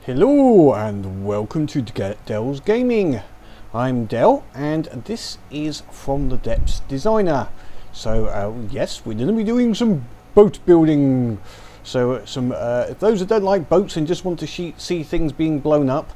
Hello and welcome to Dell's Gaming. I'm Dell and this is from the Depths Designer. So yes, we're going to be doing some boat building. So if those that don't like boats and just want to see things being blown up,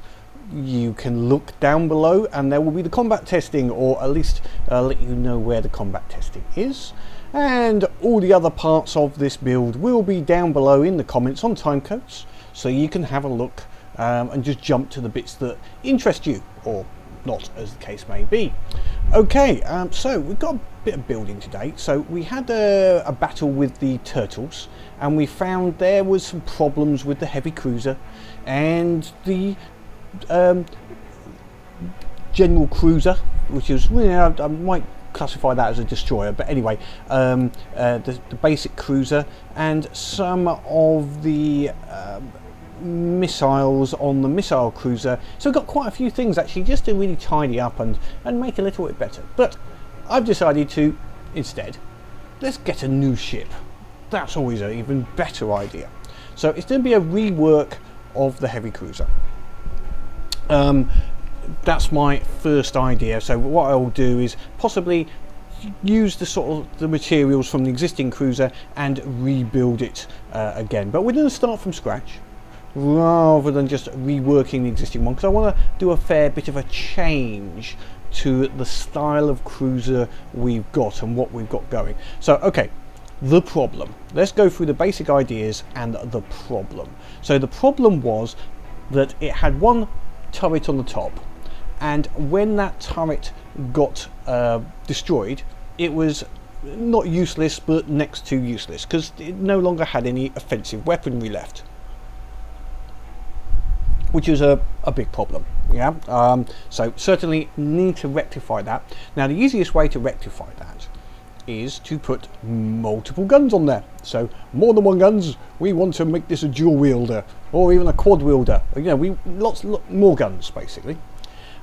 you can look down below and there will be the combat testing, or at least let you know where the combat testing is. And all the other parts of this build will be down below in the comments on timecodes, so you can have a look and just jump to the bits that interest you, or not, as the case may be. Okay, so we've got a bit of building today. So we had a battle with the turtles, and we found there was some problems with the heavy cruiser and the general cruiser, which is, I might classify that as a destroyer, but anyway, the basic cruiser and some of the missiles on the missile cruiser. So we've got quite a few things actually just to really tidy up and make it a little bit better. But I've decided to, instead, let's get a new ship. That's always an even better idea. So it's going to be a rework of the heavy cruiser. That's my first idea. So what I'll do is possibly use the materials from the existing cruiser and rebuild it again. But we're going to start from scratch, rather than just reworking the existing one, because I want to do a fair bit of a change to the style of cruiser we've got and what we've got going. So okay, the problem. Let's go through the basic ideas and the problem. So the problem was that it had one turret on the top, and when that turret got destroyed, it was not useless but next to useless, because it no longer had any offensive weaponry left, which is a big problem. So certainly need to rectify that. Now the easiest way to rectify that is to put multiple guns on there. So more than one guns. We want to make this a dual wielder or even a quad wielder. Lots more guns basically.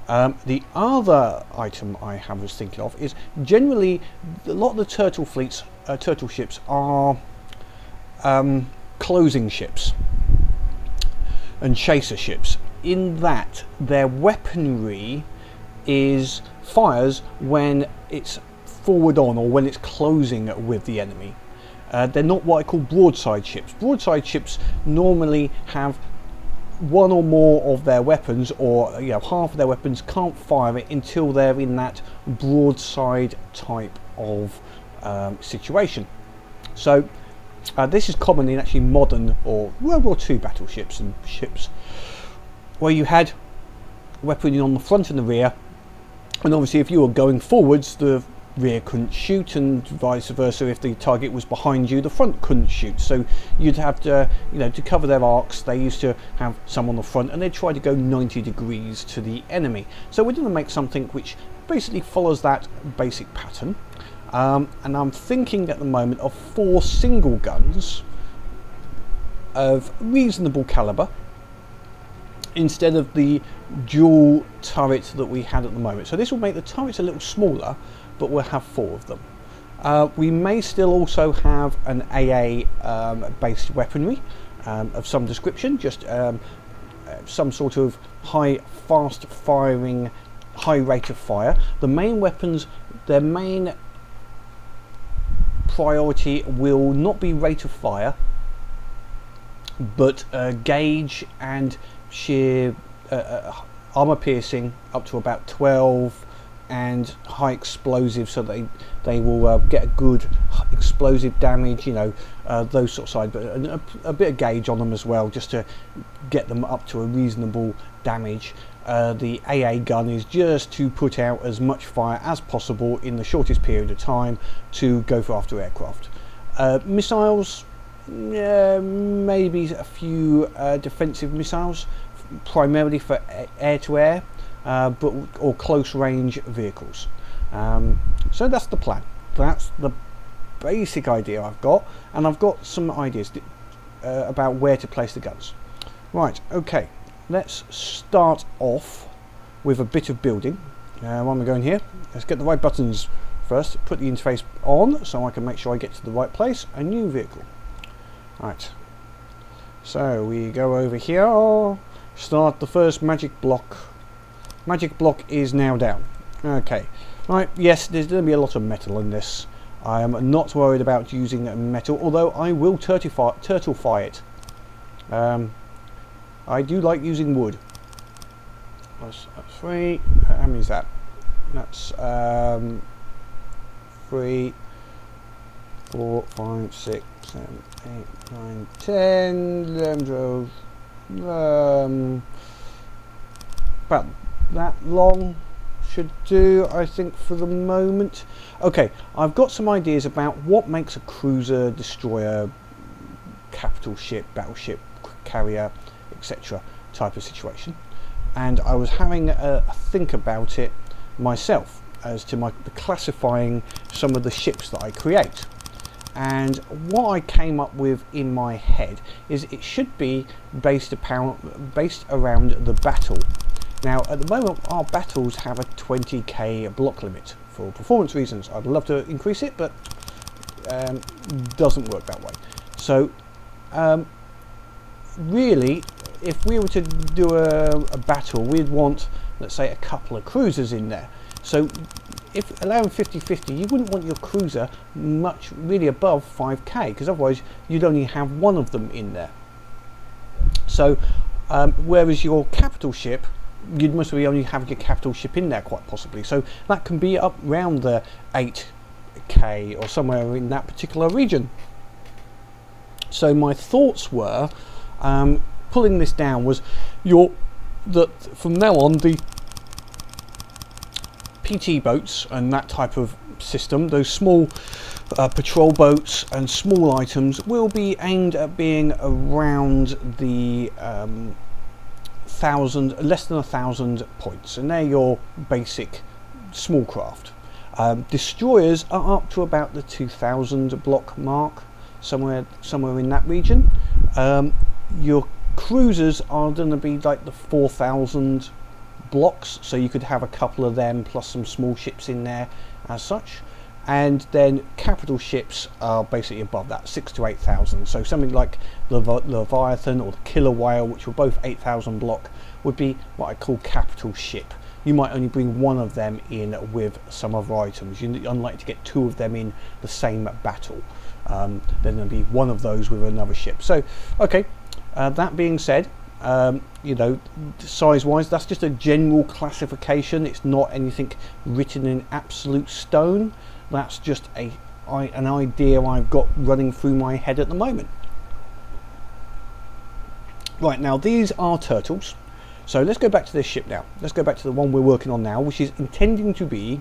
The other item I was thinking of is, generally a lot of the turtle ships are closing ships and chaser ships, in that their weaponry fires when it's forward on or when it's closing with the enemy. They're not what I call broadside ships. Broadside ships normally have one or more of their weapons, or half of their weapons, can't fire it until they're in that broadside type of situation. So this is common in actually modern or World War II battleships and ships, where you had weaponry on the front and the rear, and obviously if you were going forwards, the rear couldn't shoot, and vice versa. If the target was behind you, the front couldn't shoot. So you'd have to, to cover their arcs, they used to have some on the front, and they'd try to go 90 degrees to the enemy. So we're going to make something which basically follows that basic pattern. And I'm thinking at the moment of 4 single guns of reasonable caliber, instead of the dual turret that we had at the moment. So this will make the turrets a little smaller, but we'll have 4 of them. We may still also have an AA based weaponry of some description, just some sort of fast firing, high rate of fire. The main weapons, their main priority will not be rate of fire, but gauge and sheer armor piercing up to about 12, and high explosive, so they will get a good explosive damage, those sort of side, but a bit of gauge on them as well, just to get them up to a reasonable damage. The AA gun is just to put out as much fire as possible in the shortest period of time to go for after aircraft. Missiles, maybe a few defensive missiles, primarily for air-to-air, or close range vehicles. So that's the plan. That's the basic idea I've got, and I've got some ideas about where to place the guns. Right, okay, let's start off with a bit of building. Where am I going here? Let's get the right buttons first. Put the interface on so I can make sure I get to the right place. A new vehicle. Right, so we go over here Start the first magic block. Magic block is now down. Okay, right, yes, there's going to be a lot of metal in this. I am not worried about using metal, although I will turtlefy it. I do like using wood. That's 3. How many is that? That's 3, 4, 5, 6, 7, 8, 9, 10, 11, 12. About that long should do, I think, for the moment. Okay, I've got some ideas about what makes a cruiser, destroyer, capital ship, battleship, carrier, etc. type of situation, and I was having a think about it myself as to the classifying some of the ships that I create. And what I came up with in my head is it should be based around the battle. Now, at the moment, our battles have a 20k block limit for performance reasons. I'd love to increase it, but doesn't work that way. So, really, if we were to do a battle, we'd want, let's say, a couple of cruisers in there. So, if allowing 50-50, you wouldn't want your cruiser much really above 5k, because otherwise you'd only have one of them in there. So, whereas your capital ship, you'd mostly only have your capital ship in there, quite possibly. So that can be up around the 8k or somewhere in that particular region. So my thoughts were, pulling this down was that from now on the PT boats and that type of system, those small patrol boats and small items, will be aimed at being around the less than 1,000 points, and they're your basic small craft. Destroyers are up to about the 2,000 block mark, somewhere in that region. Your cruisers are going to be like the 4,000 blocks, so you could have a couple of them plus some small ships in there as such. And then capital ships are basically above that, 6,000 to 8,000. So something like the Leviathan or the Killer Whale, which were both 8,000 block, would be what I call capital ship. You might only bring one of them in with some other items. You're unlikely to get two of them in the same battle. Then there'll be one of those with another ship. So, okay, that being said, you know, size-wise, that's just a general classification. It's not anything written in absolute stone. That's just an idea I've got running through my head at the moment. Right, now these are turtles. So let's go back to this ship now. Let's go back to the one we're working on now, which is intending to be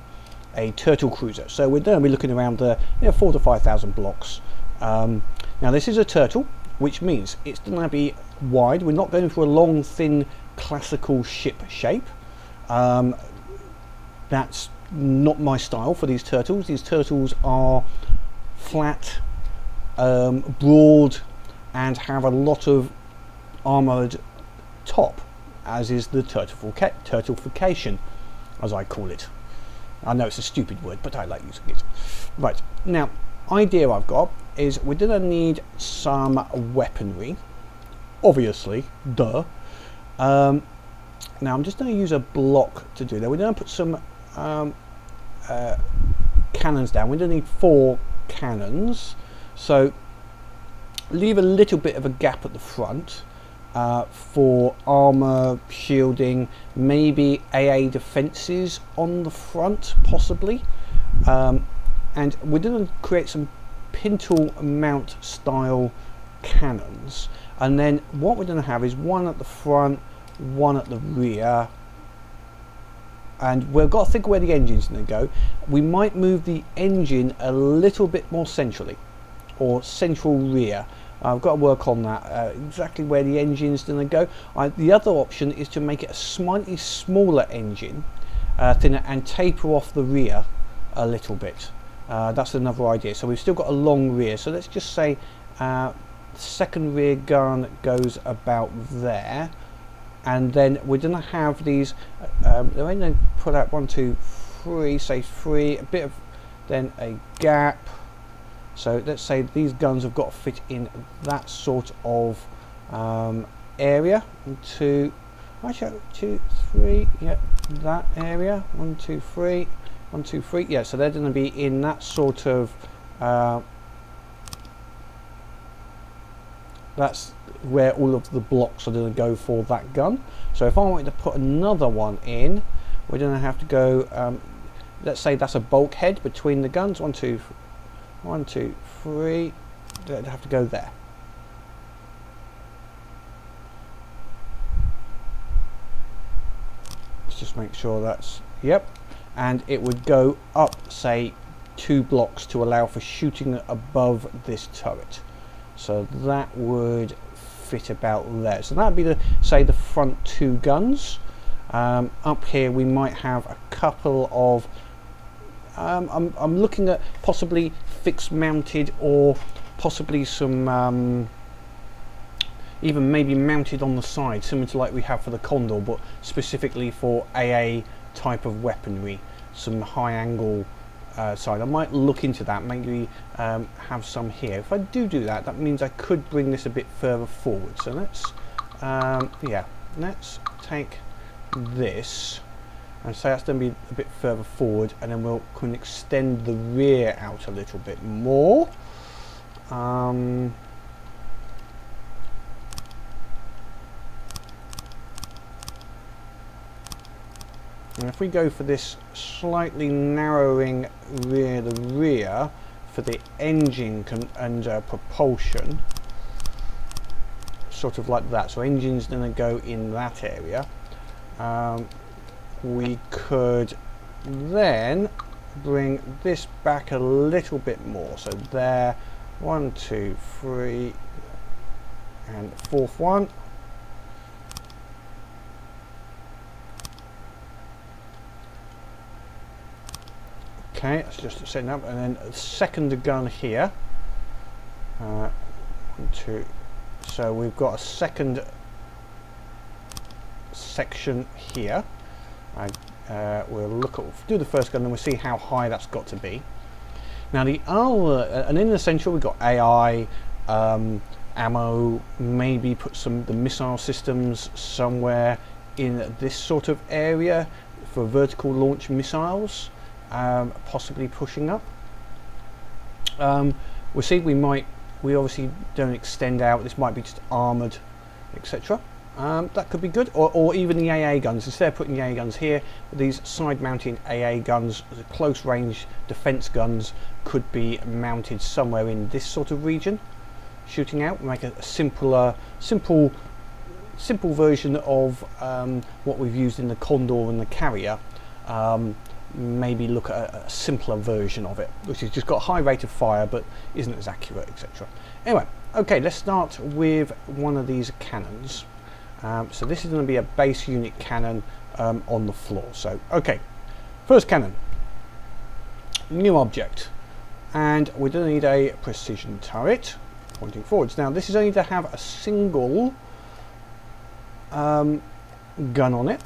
a turtle cruiser. So we're going to be looking around the 4,000 to 5,000 blocks. Now this is a turtle, which means it's going to be wide. We're not going for a long, thin, classical ship shape. That's not my style for these turtles. These turtles are flat, broad, and have a lot of armoured top, as is the turtleification, as I call it. I know it's a stupid word, but I like using it. Right, now, idea I've got is we're going to need some weaponry, obviously, duh. Now I'm just going to use a block to do that. We're going to put some cannons down. We're going to need 4 cannons, so leave a little bit of a gap at the front for armor, shielding, maybe AA defenses on the front, possibly. And we're going to create some pintle mount style cannons, and then what we're going to have is one at the front, one at the rear, and we've got to think where the engine's going to go. We might move the engine a little bit more centrally, or central rear. I've got to work on that, exactly where the engine's going to go. The other option is to make it a slightly smaller engine, thinner, and taper off the rear a little bit. That's another idea. So we've still got a long rear, so let's just say second rear gun goes about there, and then we're going to have these they're going to put out 1, 2, 3, say 3, a bit of then a gap. So let's say these guns have got to fit in that sort of area. 1, 2, Actually, 2, 3, yeah, that area. 1, 2, 3, 1, 2, 3. Yeah, so they're going to be in that sort of. That's where all of the blocks are going to go for that gun. So if I wanted to put another one in, we're going to have to go. Let's say that's a bulkhead between the guns. 1, 2, 1, 2, 3. They'd have to go there. Let's just make sure that's yep. And it would go up, say, 2 blocks to allow for shooting above this turret. So that would fit about there. So that would be the, say, the front 2 guns. Up here we might have a couple of. I'm looking at possibly fixed mounted or possibly some even maybe mounted on the side, similar to like we have for the Condor, but specifically for AA type of weaponry. Some high angle side. I might look into that, maybe have some here. If I do that, that means I could bring this a bit further forward. So let's yeah, let's take this and say that's going to be a bit further forward, and then we can extend the rear out a little bit more. And if we go for this slightly narrowing rear, the rear for the engine and propulsion, sort of like that. So engine's going to go in that area. We could then bring this back a little bit more. So there, 1, 2, 3, and 4th one. Okay, it's just setting up, and then a second gun here. 1, 2. So we've got a second section here. We'll look at do the first gun, and we'll see how high that's got to be. Now the other, and in the central we've got AI, ammo. Maybe put the missile systems somewhere in this sort of area for vertical launch missiles. Possibly pushing up. We'll see. We obviously don't extend out. This might be just armoured, etc. That could be good, or even the AA guns. Instead of putting the AA guns here, these side-mounting AA guns, the close-range defence guns, could be mounted somewhere in this sort of region, shooting out. Make a simple version of what we've used in the Condor and the Carrier. Maybe look at a simpler version of it, which has just got a high rate of fire but isn't as accurate, etc. Anyway, okay, let's start with one of these cannons. So this is going to be a base unit cannon on the floor. So, okay, first cannon, new object, and we're going to need a precision turret pointing forwards. Now, this is only to have a single gun on it.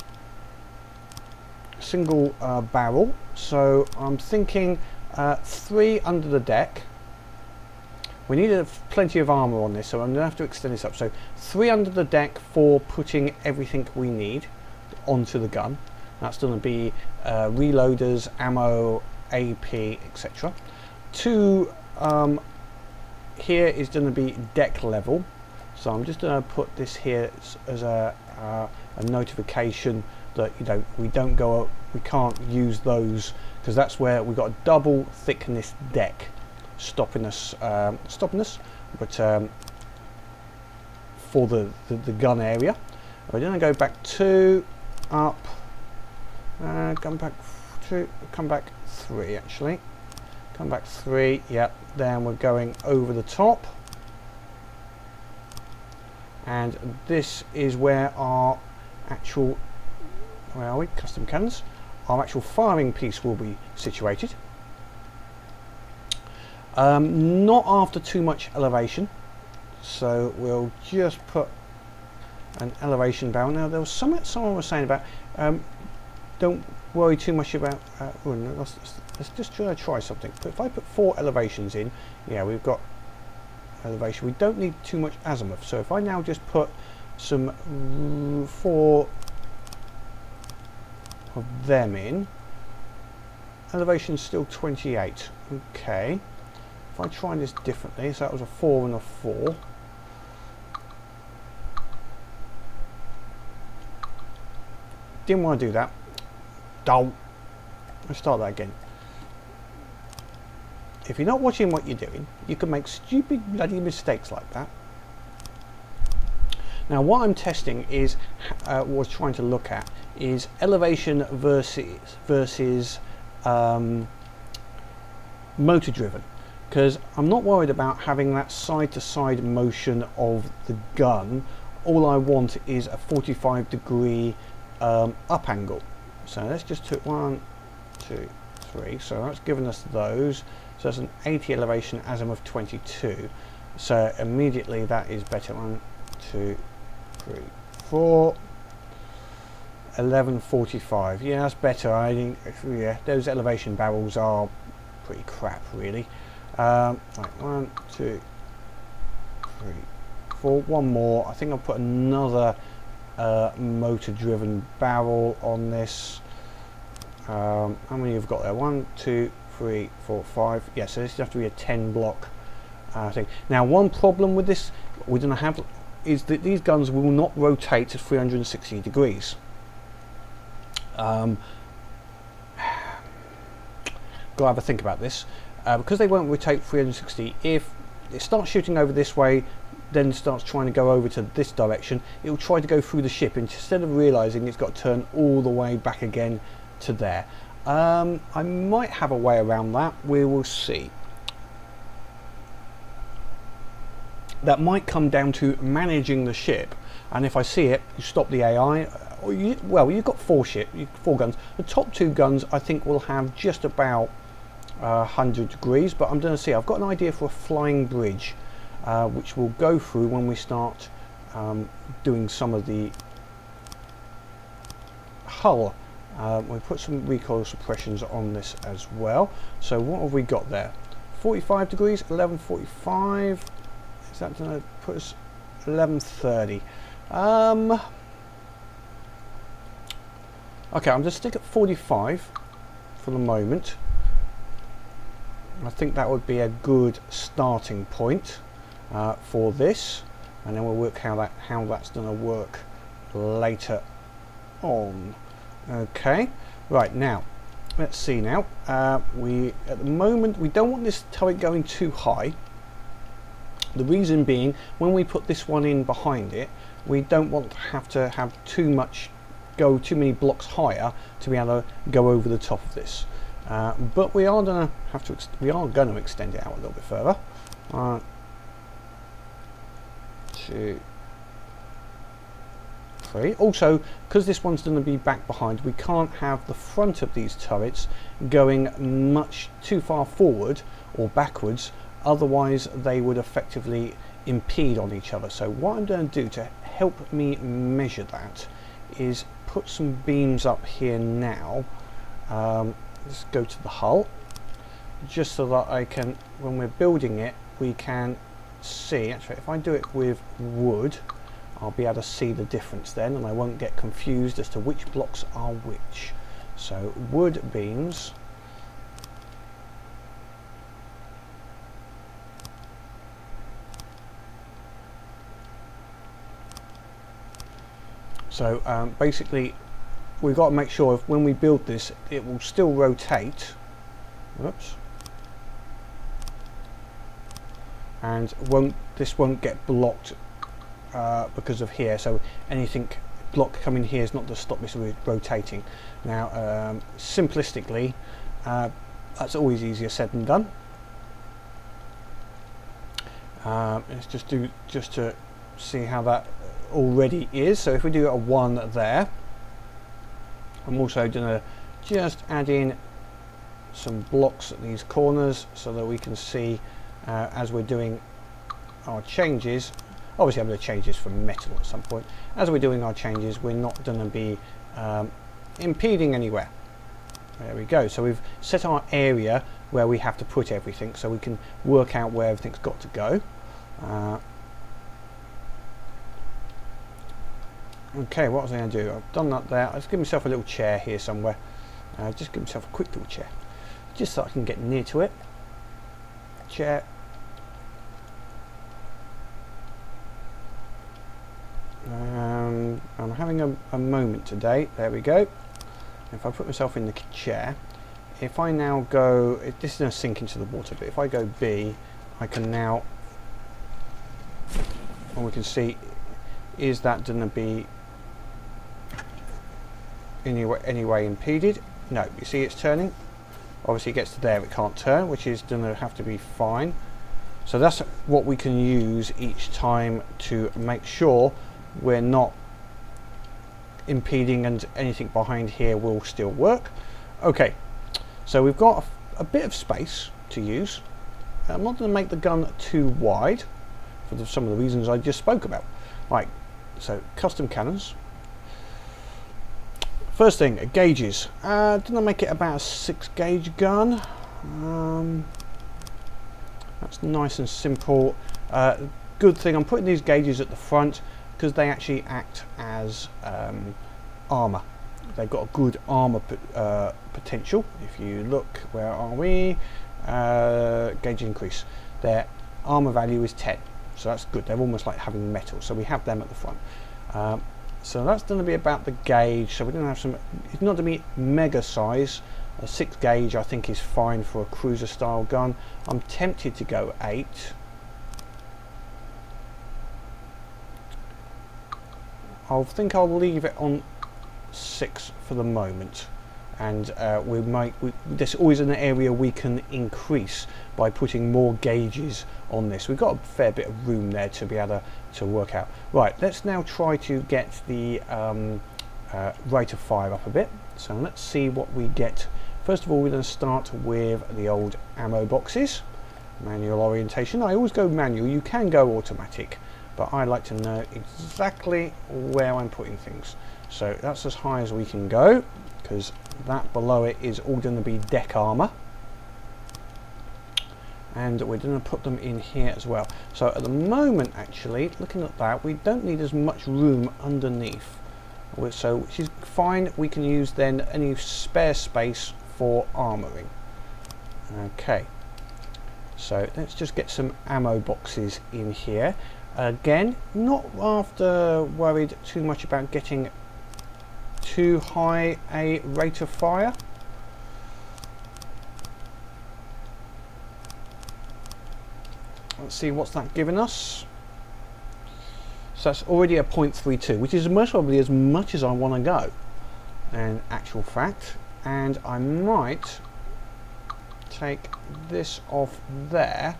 Single barrel, so I'm thinking 3 under the deck. We need plenty of armor on this, so I'm going to have to extend this up. So 3 under the deck for putting everything we need onto the gun. That's going to be reloaders, ammo, AP, etc. 2 here is going to be deck level, so I'm just going to put this here as a notification that we can't use those, because that's where we've got a double thickness deck stopping us, but for the gun area. We're going to go back 2 up, come back 2, come back 3 actually, come back 3, yep. Then we're going over the top, and this is where our actual, where are we? Custom cannons. Our actual firing piece will be situated. Not after too much elevation, so we'll just put an elevation barrel. Now there was someone was saying about don't worry too much about let's just try something. But if I put 4 elevations in, yeah, we've got elevation. We don't need too much azimuth, so if I now just put some 4 of them in. Elevation is still 28. Okay. If I try this differently, so that was a 4 and a 4. Didn't want to do that. Don't. Let's start that again. If you're not watching what you're doing, you can make stupid bloody mistakes like that. Now what I'm testing is, was trying to look at, is elevation versus motor driven, because I'm not worried about having that side to side motion of the gun. All I want is a 45-degree up angle. So let's just do 1, 2, 3. So that's given us those. So that's an 80 elevation, azimuth 22. So immediately that is better. 1, 2, 3, 4. 1145. Yeah, that's better. I think, yeah, those elevation barrels are pretty crap, really. Right, 1, 2, 3, 4. One more. I think I'll put another motor-driven barrel on this. How many you've got there? 1, 2, 3, 4, 5. Yeah, so this has to be a 10 block thing. Now, one problem with this we're going to have is that these guns will not rotate at 360 degrees. Got to have a think about this, because they won't rotate 360. If it starts shooting over this way, then starts trying to go over to this direction, it will try to go through the ship instead of realizing it's got to turn all the way back again to there. I might have a way around that. We will see. That might come down to managing the ship, and if I see it, you stop the AI. Or well, you've got 4 guns. The top 2 guns I think will have just about 100 degrees, but I'm going to see. I've got an idea for a flying bridge, which we'll go through when we start doing some of the hull. We'll put some recoil suppressions on this as well. So what have we got there? 45 degrees, 1145. Is that going to put us 1130? Okay, I'm just stick at 45 for the moment. I think that would be a good starting point for this, and then we'll work how that's going to work later on. Okay, right, now let's see. Now we at the moment we don't want this turret going too high. The reason being, when we put this one in behind it, we don't want to have too many blocks higher to be able to go over the top of this. But we are going to extend it out a little bit further. 1, 2, 3. Also, because this one's going to be back behind, we can't have the front of these turrets going much too far forward or backwards, otherwise they would effectively impede on each other. So what I'm going to do to help me measure that is put some beams up here now. Let's go to the hull, just so that I can, when we're building it, we can see. Actually, if I do it with wood, I'll be able to see the difference then, and I won't get confused as to which blocks are which. So wood beams. So basically, we've got to make sure when we build this, it will still rotate. Whoops. And this won't get blocked because of here. So anything block coming here is not to stop this rotating. Now, simplistically, that's always easier said than done. Let's just to see how that already is. So if we do a 1 there, I'm also going to just add in some blocks at these corners so that we can see as we're doing our changes. Obviously I'm going to change this from metal at some point. As we're doing our changes, we're not going to be impeding anywhere. There we go. So we've set our area where we have to put everything, so we can work out where everything's got to go. Okay, what was I going to do? I've done that there. Let's give myself a little chair here somewhere. Just give myself a quick little chair, just so I can get near to it. Chair. I'm having a moment today. There we go. If I put myself in the chair, if I now go, this is going to sink into the water, but if I go B, I can now, and we can see, is that going to be any way impeded? No, you see it's turning. Obviously it gets to there, it can't turn, which is going to have to be fine. So that's what we can use each time to make sure we're not impeding and anything behind here will still work. Okay, so we've got a bit of space to use. I'm not going to make the gun too wide for some of the reasons I just spoke about. Right, so custom cannons. First thing, gauges. Didn't I make it about a 6 gauge gun? That's nice and simple. Good thing, I'm putting these gauges at the front because they actually act as armour. They've got a good armour potential. If you look, where are we? Gauge increase. Their armour value is 10, so that's good. They're almost like having metal, so we have them at the front. So that's going to be about the gauge. So we're going to have some, it's not going to be mega size. A 6 gauge I think is fine for a cruiser style gun. I'm tempted to go 8. I think I'll leave it on 6 for the moment, and there's always an area we can increase by putting more gauges on this. We've got a fair bit of room there to be able to work out. Right, let's now try to get the rate of fire up a bit. So let's see what we get. First of all, we're going to start with the old ammo boxes. Manual orientation. I always go manual. You can go automatic, but I like to know exactly where I'm putting things. So that's as high as we can go, because that below it is all going to be deck armour. And we're going to put them in here as well. So at the moment, actually, looking at that, we don't need as much room underneath. So which is fine. We can use then any spare space for armouring. Okay. So let's just get some ammo boxes in here. Again, not after worried too much about getting too high a rate of fire. Let's see what's that given us. So that's already a 0.32, which is most probably as much as I want to go in actual fact. And I might take this off there,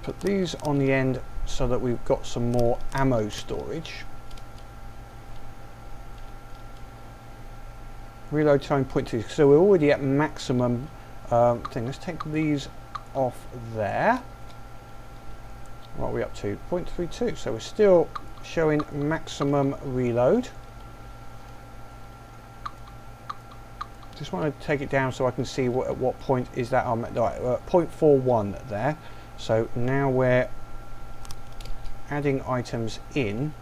put these on the end so that we've got some more ammo storage. Reload time 0.2, so we're already at maximum thing. Let's take these off there. What are we up to? 0.32, so we're still showing maximum reload. Just want to take it down so I can see at what point is that on. Right, 0.41 there. So now we're adding items in.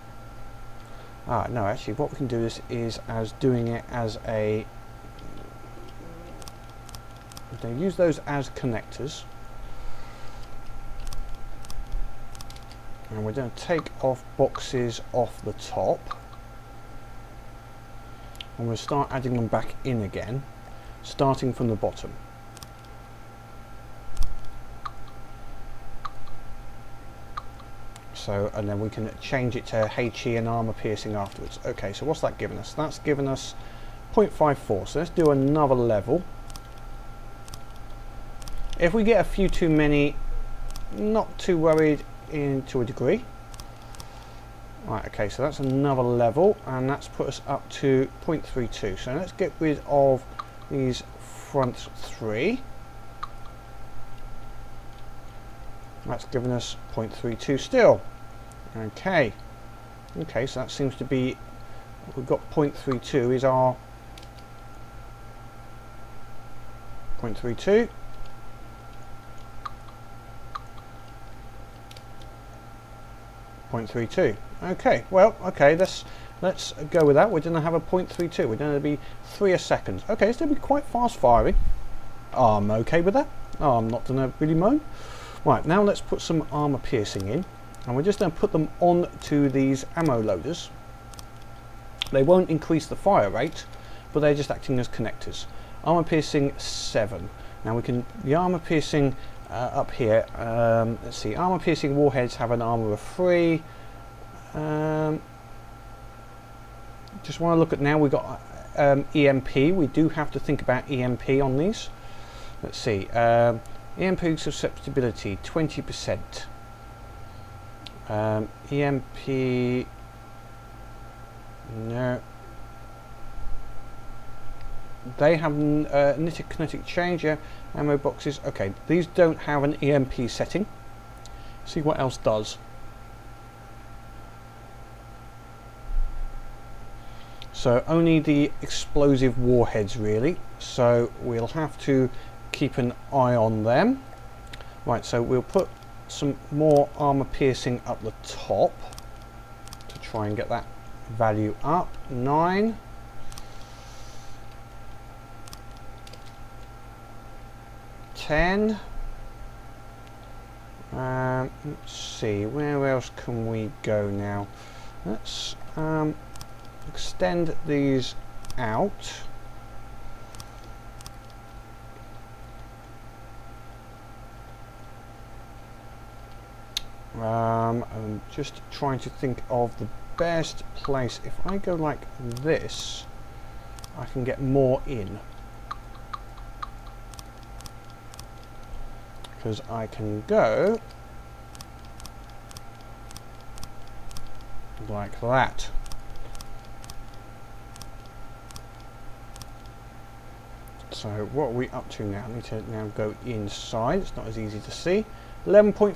No, actually what we can do is as doing it as a, they use those as connectors, and we're going to take off boxes off the top, and we'll start adding them back in again, starting from the bottom. So, and then we can change it to HE and armor piercing afterwards. Okay, so what's that given us? That's given us 0.54. So let's do another level. If we get a few too many, not too worried to a degree. Right, okay, so that's another level, and that's put us up to 0.32. So let's get rid of these front 3. That's given us 0.32 still. Okay. Okay, so that seems to be, we've got 0.32 is our 0.32. 0.32. Okay, well, okay, let's go with that. We're going to have a 0.32. We're going to be 3 a second. Okay, it's going to be quite fast firing. I'm okay with that. Oh, I'm not going to really moan. Right, now let's put some armor piercing in, and we're just going to put them onto these ammo loaders. They won't increase the fire rate, but they're just acting as connectors. Armor piercing 7. Now we can, the armor piercing up here, let's see, armor piercing warheads have an armor of 3. Just want to look at now, we've got EMP. We do have to think about EMP on these. Let's see, EMP susceptibility 20%. EMP, no. They have kinetic change, yeah. Ammo boxes, okay, these don't have an EMP setting. See what else does. So only the explosive warheads really, so we'll have to keep an eye on them. Right, so we'll put some more armor piercing up the top to try and get that value up. 9. Let's see, where else can we go now? Let's extend these out. I'm just trying to think of the best place. If I go like this, I can get more in. Because I can go like that. So what are we up to now? I need to now go inside. It's not as easy to see. 11.5.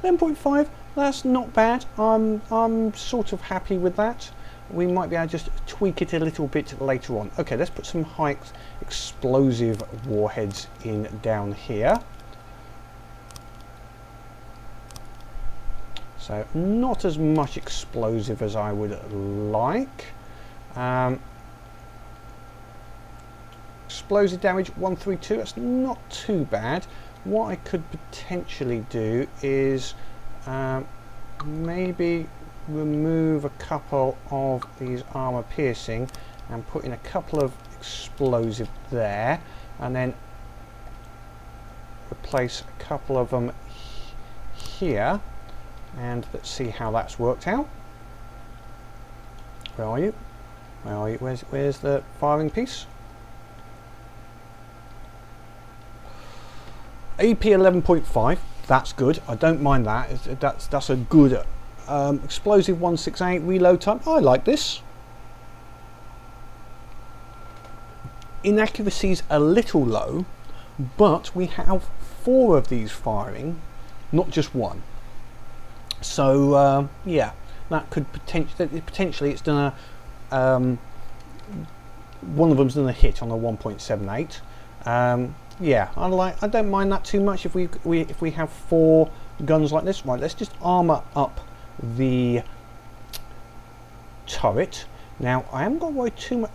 11.5. That's not bad. I'm sort of happy with that. We might be able to just tweak it a little bit later on. Okay, let's put some high explosive warheads in down here. So not as much explosive as I would like. Explosive damage 132, that's not too bad. What I could potentially do is maybe remove a couple of these armor piercing and put in a couple of explosive there, and then replace a couple of them here, and let's see how that's worked out. Where are you? Where are you? Where's the firing piece? AP 11.5, that's good. I don't mind that. That's a good explosive 1.6 E58 reload time. I like this. Inaccuracy's a little low, but we have 4 of these firing, not just 1. So yeah, that could potentially it's done a one of them's done a hit on a 1.78. Yeah, I don't mind that too much if we have 4 guns like this. Right, let's just armor up the turret. Now I haven't got to worry too much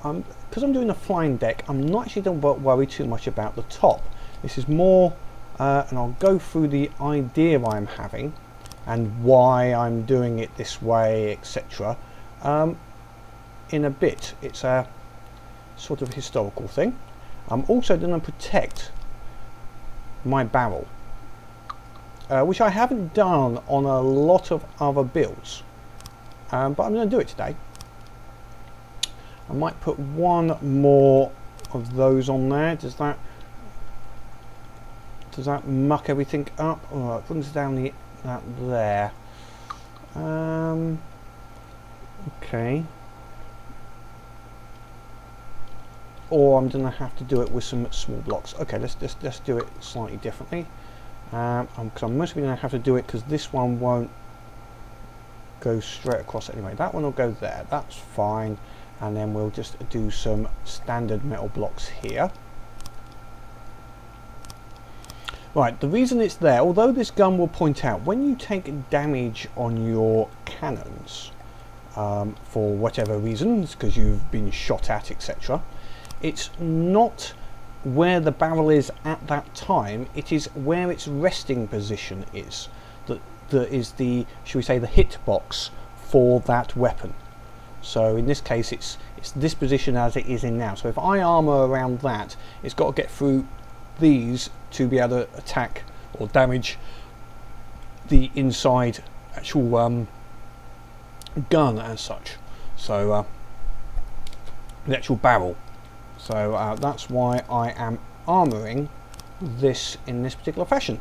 because I'm doing a flying deck. I'm not actually going to worry too much about the top. This is more, and I'll go through the idea I'm having and why I'm doing it this way, etc. In a bit. It's a sort of historical thing. I'm also going to protect my barrel, which I haven't done on a lot of other builds, but I'm going to do it today. I might put 1 more of those on there. Does that muck everything up? Oh, it brings down that there. Okay. Or I'm going to have to do it with some small blocks. Okay, let's do it slightly differently. Because I'm mostly going to have to do it because this one won't go straight across anyway. That one will go there. That's fine. And then we'll just do some standard metal blocks here. Right, the reason it's there, although this gun will point out, when you take damage on your cannons, for whatever reasons, because you've been shot at, etc., it's not where the barrel is at that time, it is where its resting position is. That is the, shall we say, the hit box for that weapon. So in this case it's this position as it is in now. So if I armour around that, it's got to get through these to be able to attack or damage the inside actual gun as such. So the actual barrel. So that's why I am armouring this in this particular fashion.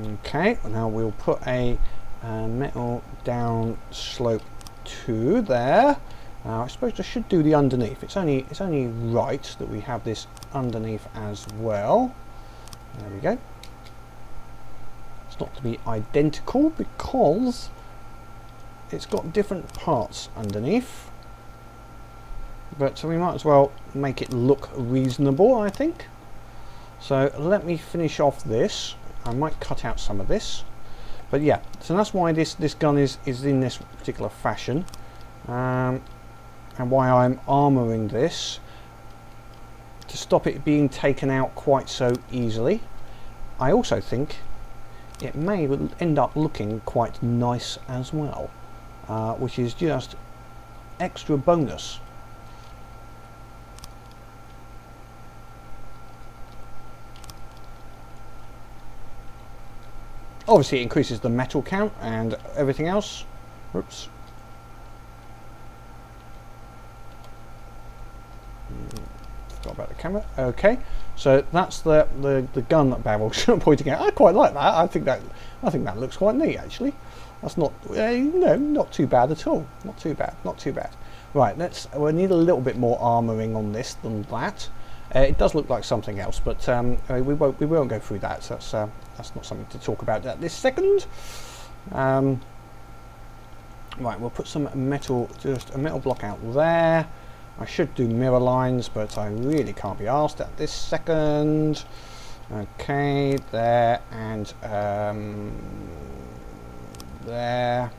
Okay, now we'll put a metal down slope to there. I suppose I should do the underneath. It's only right that we have this underneath as well. There we go. It's not to be identical because it's got different parts underneath, but we might as well make it look reasonable, I think. So let me finish off this. I might cut out some of this, but yeah, so that's why this gun is in this particular fashion, and why I'm armouring this, to stop it being taken out quite so easily. I also think it may end up looking quite nice as well, which is just extra bonus. Obviously it increases the metal count and everything else. Oops. Forgot about the camera. Okay, so that's the gun barrel pointing out. I quite like that. I think that looks quite neat actually. That's not not too bad at all. Not too bad. Not too bad. Right, we'll need a little bit more armouring on this than that. It does look like something else, but we won't go through that. So that's not something to talk about at this second. Right, we'll put some metal, just a metal block out there. I should do mirror lines, but I really can't be asked at this second. Okay, there and there.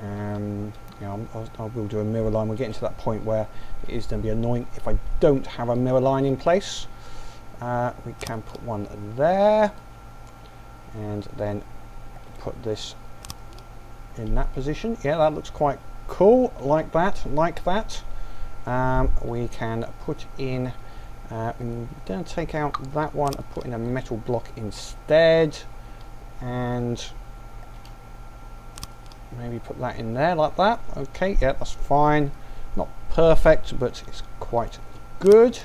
I will do a mirror line. We're getting to that point where it is going to be annoying if I don't have a mirror line in place. We can put one there and then put this in that position. Yeah, that looks quite cool, like that. We can put in, I'm going to take out that one and put in a metal block instead, and maybe put that in there like that. Okay, yeah, that's fine. Not perfect, but it's quite good.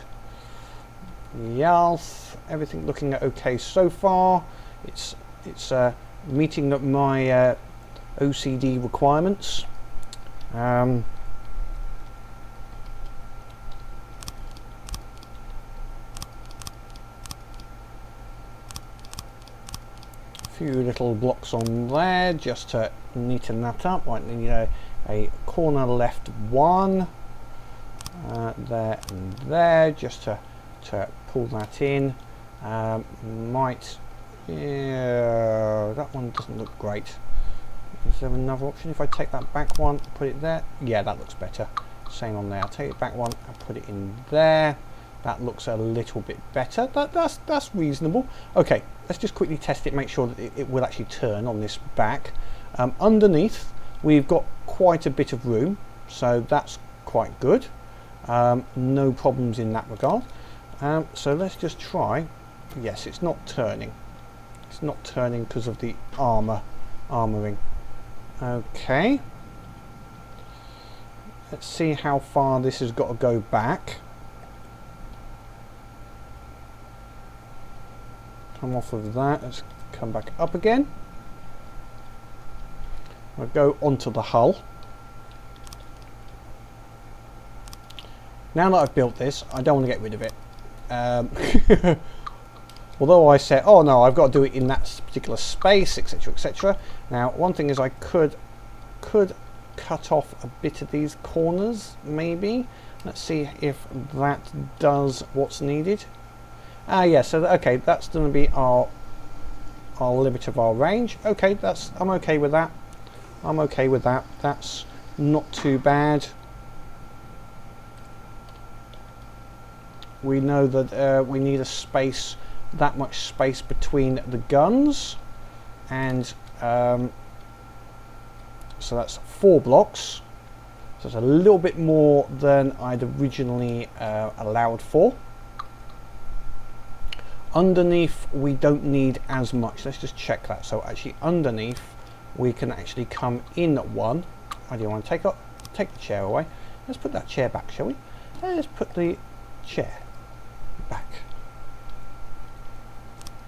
Yes, everything looking okay so far. It's meeting my OCD requirements. Few little blocks on there just to neaten that up. Right, then, a corner left one there and there, just to pull that in. That one doesn't look great. Is there another option? If I take that back one, put it there, yeah, that looks better. Same on there. I'll take it back one and put it in there. That looks a little bit better. That's reasonable. Okay, let's just quickly test it, make sure that it will actually turn on this back. Underneath, we've got quite a bit of room, so that's quite good. No problems in that regard. So let's just try. Yes, it's not turning. It's not turning because of the armouring. Okay. Let's see how far this has got to go back. Come off of that. Let's come back up again. I'll go onto the hull. Now that I've built this, I don't want to get rid of it. Although I said, oh no, I've got to do it in that particular space, etc, etc. Now, one thing is I could cut off a bit of these corners, maybe. Let's see if that does what's needed. Yeah, so okay, that's going to be our limit of our range. Okay, I'm okay with that. I'm okay with that. That's not too bad. We know that we need that much space between the guns, and so that's 4 blocks. So it's a little bit more than I'd originally allowed for. Underneath, we don't need as much. Let's just check that. So actually underneath, we can actually come in 1. I do want to take the chair away. Let's put that chair back, shall we? Let's put the chair back.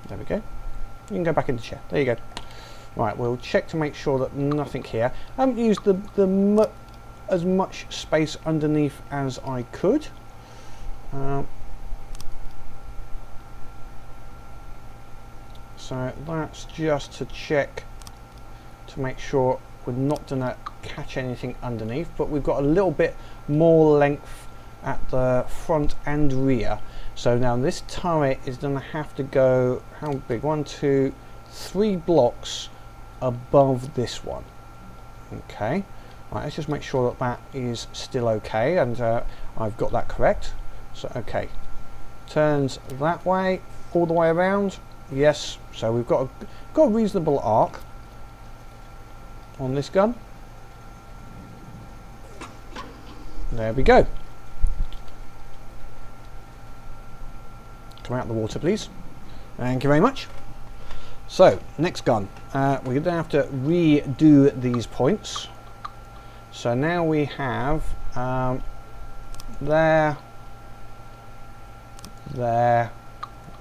There we go. You can go back in the chair. There you go. Right, we'll check to make sure that nothing here. I haven't used as much space underneath as I could. So that's just to check to make sure we're not going to catch anything underneath, but we've got a little bit more length at the front and rear. So now this turret is going to have to go, how big? 1, 2, 3 blocks above this one. Okay, right, let's just make sure that that is still okay, and I've got that correct. So okay, turns that way, all the way around. Yes, so we've got a reasonable arc on this gun. There we go. Come out of the water, please. Thank you very much. So, next gun. We're going to have to redo these points. So now we have there.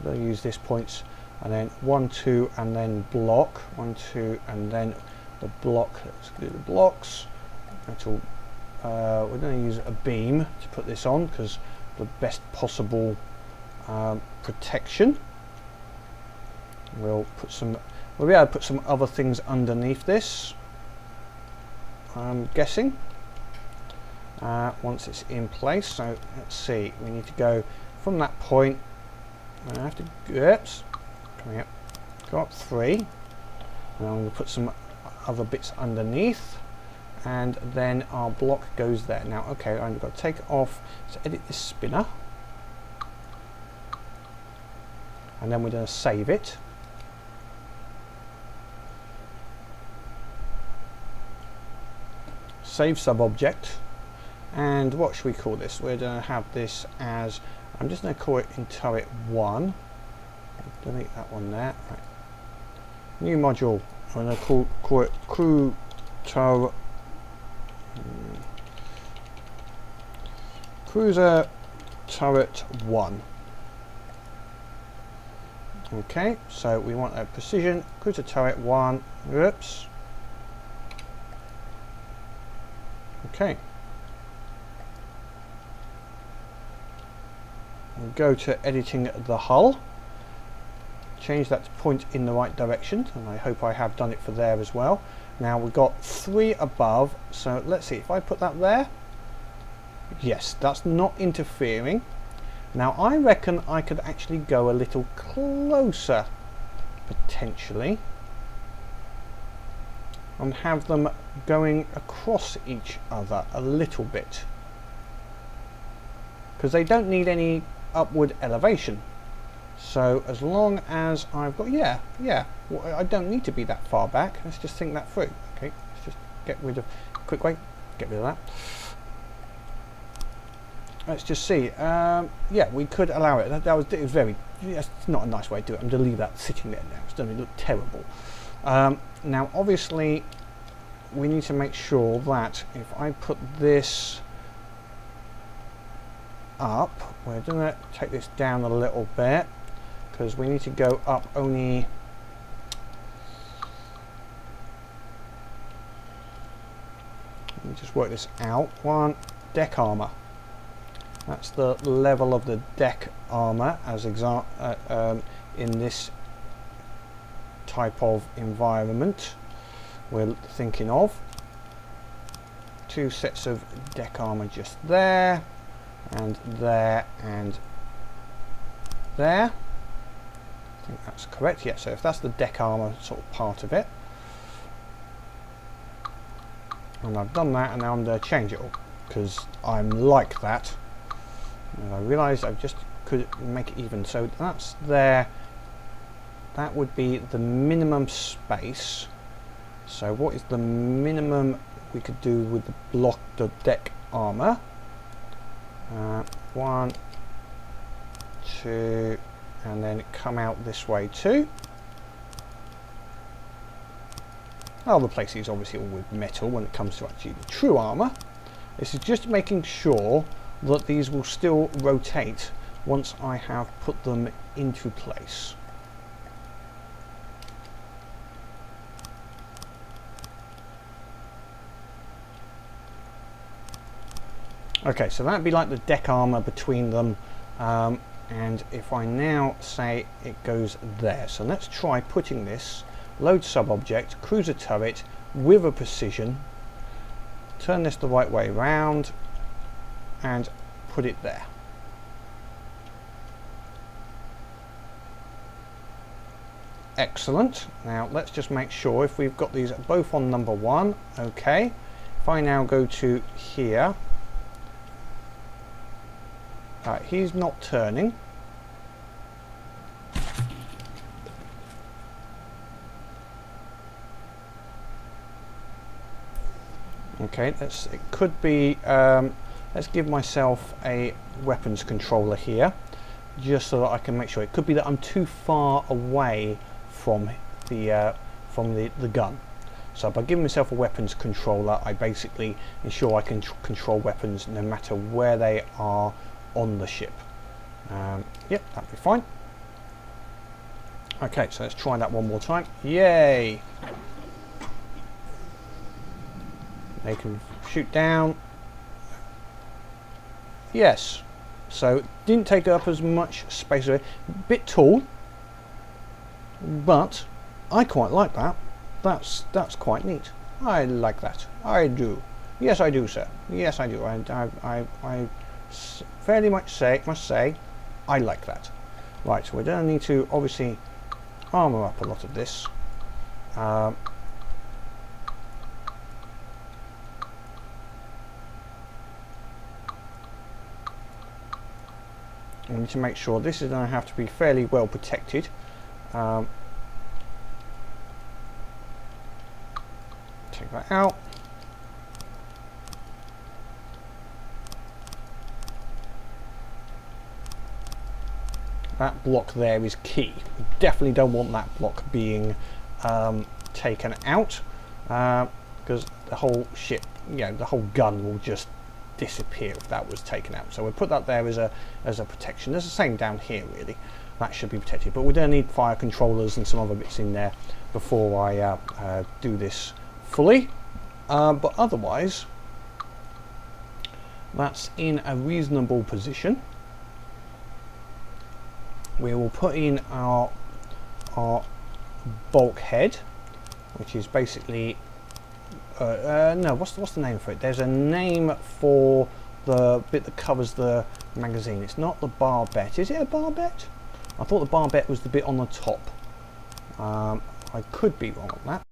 We'll use this points, and then 1, 2, and then block. 1, 2, and then the block. Let's do the blocks. We're going to use a beam to put this on, because the best possible protection. We'll be able to put some other things underneath this, I'm guessing, once it's in place. So let's see, we need to go from that point. I have to go up 3, and I'm going to put some other bits underneath, and then our block goes there. Now okay, I've got to take it off. Let's edit this spinner, and then we're going to save it. Save sub-object, and what should we call this? We're going to have this as, I'm just going to call it in turret 1. Delete that one there. Right. New module. I'm going to call it crew turret. Cruiser turret 1. Okay, so we want a precision cruiser turret 1. Oops. Okay. We'll go to editing the hull. Change that to point in the right direction, and I hope I have done it for there as well. Now we've got 3 above, so let's see if I put that there. Yes, that's not interfering. Now I reckon I could actually go a little closer, potentially, and have them going across each other a little bit, because they don't need any upward elevation. So as long as I've got, well, I don't need to be that far back. Let's just think that through. Okay, let's just get rid of, quick way, get rid of that. Let's just see. Yeah, we could allow it. It was very, it's not a nice way to do it. I'm going to leave that sitting there now. It's going to look terrible. Now obviously we need to make sure that if I put this up, we're going to take this down a little bit, because we need to go up only, let me just work this out. 1 deck armor. That's the level of the deck armor as in this type of environment we're thinking of. 2 sets of deck armor just there. and there and there. I think that's correct. Yeah, so if that's the deck armour sort of part of it, and I've done that, and now I'm going to change it all because I'm like that. And I realised I just could make it even. So that's there. That would be the minimum space. So what is the minimum we could do with the block, the deck armour? 1, 2, and then come out this way too. I'll replace these obviously all with metal when it comes to actually the true armour. This is just making sure that these will still rotate once I have put them into place. Okay, so that'd be like the deck armour between them, and if I now say it goes there, so let's try putting this load sub-object, cruiser turret with a precision, turn this the right way round and put it there. Excellent. Now let's just make sure if we've got these both on number 1. Okay, if I now go to here, he's not turning. Okay, it could be, let's give myself a weapons controller here, just so that I can make sure. It could be that I'm too far away from the gun. So by giving myself a weapons controller, I basically ensure I can control weapons no matter where they are on the ship. Yep, that'd be fine. Okay, so let's try that one more time. Yay! They can shoot down. Yes. So didn't take up as much space. A bit tall, but I quite like that. That's quite neat. I like that. I do. Yes, I do, sir. Yes, I do. I fairly much must say I like that. Right, so we're going to need to obviously armour up a lot of this. I need to make sure this is going to have to be fairly well protected. Take that out. That block there is key. We definitely don't want that block being taken out, because the whole ship, the whole gun will just disappear if that was taken out. So we'll put that there as a protection. There's the same down here really. That should be protected, but we're going to need fire controllers and some other bits in there before I do this fully. But otherwise, that's in a reasonable position. We will put in our bulkhead, which is basically no, what's the name for it? There's a name for the bit that covers the magazine. It's not the barbette. Is it a barbette? I thought the barbette was the bit on the top. I could be wrong on that.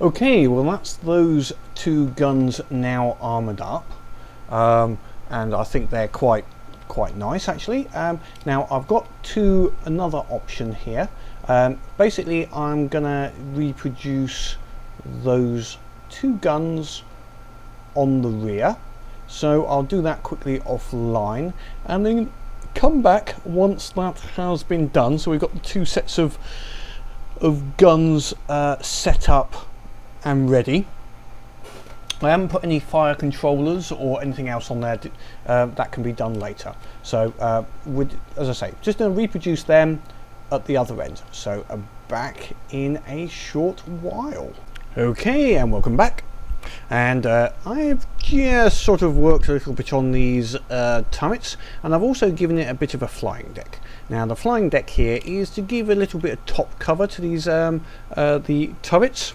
Okay, well that's those two guns now armoured up, and I think they're quite nice actually. Now I've got another option here. Basically I'm gonna reproduce those two guns on the rear, so I'll do that quickly offline and then come back once that has been done. So we've got the two sets of guns set up and ready. I haven't put any fire controllers or anything else on there. That can be done later. So as I say, just going to reproduce them at the other end. So back in a short while. Okay, and welcome back. And I've just sort of worked a little bit on these turrets, and I've also given it a bit of a flying deck. Now the flying deck here is to give a little bit of top cover to these the turrets.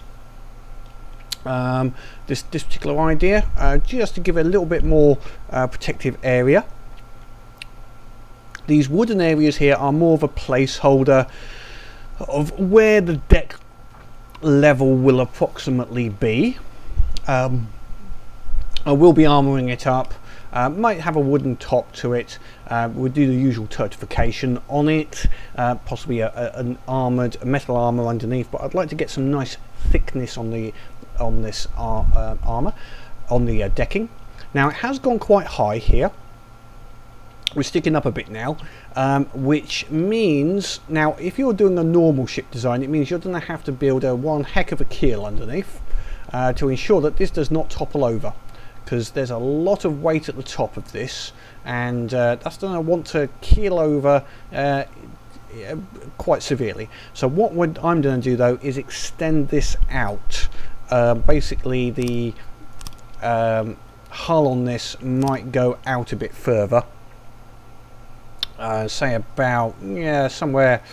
This particular idea, just to give it a little bit more protective area. These wooden areas here are more of a placeholder of where the deck level will approximately be. I will be armouring it up, might have a wooden top to it. We'll do the usual turtification on it, possibly a metal armour underneath, but I'd like to get some nice thickness on this armour, on the decking. Now it has gone quite high here. We're sticking up a bit now, which means now if you're doing a normal ship design, it means you're going to have to build one heck of a keel underneath to ensure that this does not topple over, because there's a lot of weight at the top of this, and that's going to want to keel over quite severely. So what I'm going to do though is extend this out. Basically the hull on this might go out a bit further, say about somewhere,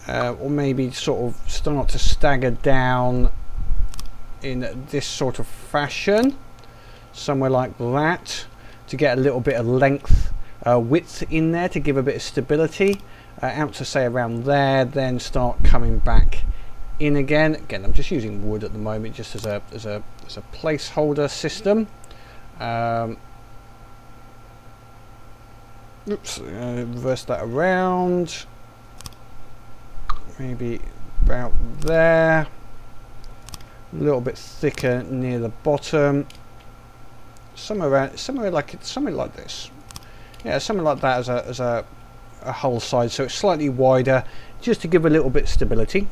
or maybe sort of start to stagger down in this sort of fashion, somewhere like that, to get a little bit of length, width in there to give a bit of stability, out to say around there, then start coming back in again. Again, I'm just using wood at the moment just as a placeholder system. Oops, reverse that around, maybe about there, a little bit thicker near the bottom, somewhere like this. Yeah, something like that as a hull side, so it's slightly wider, just to give a little bit of stability.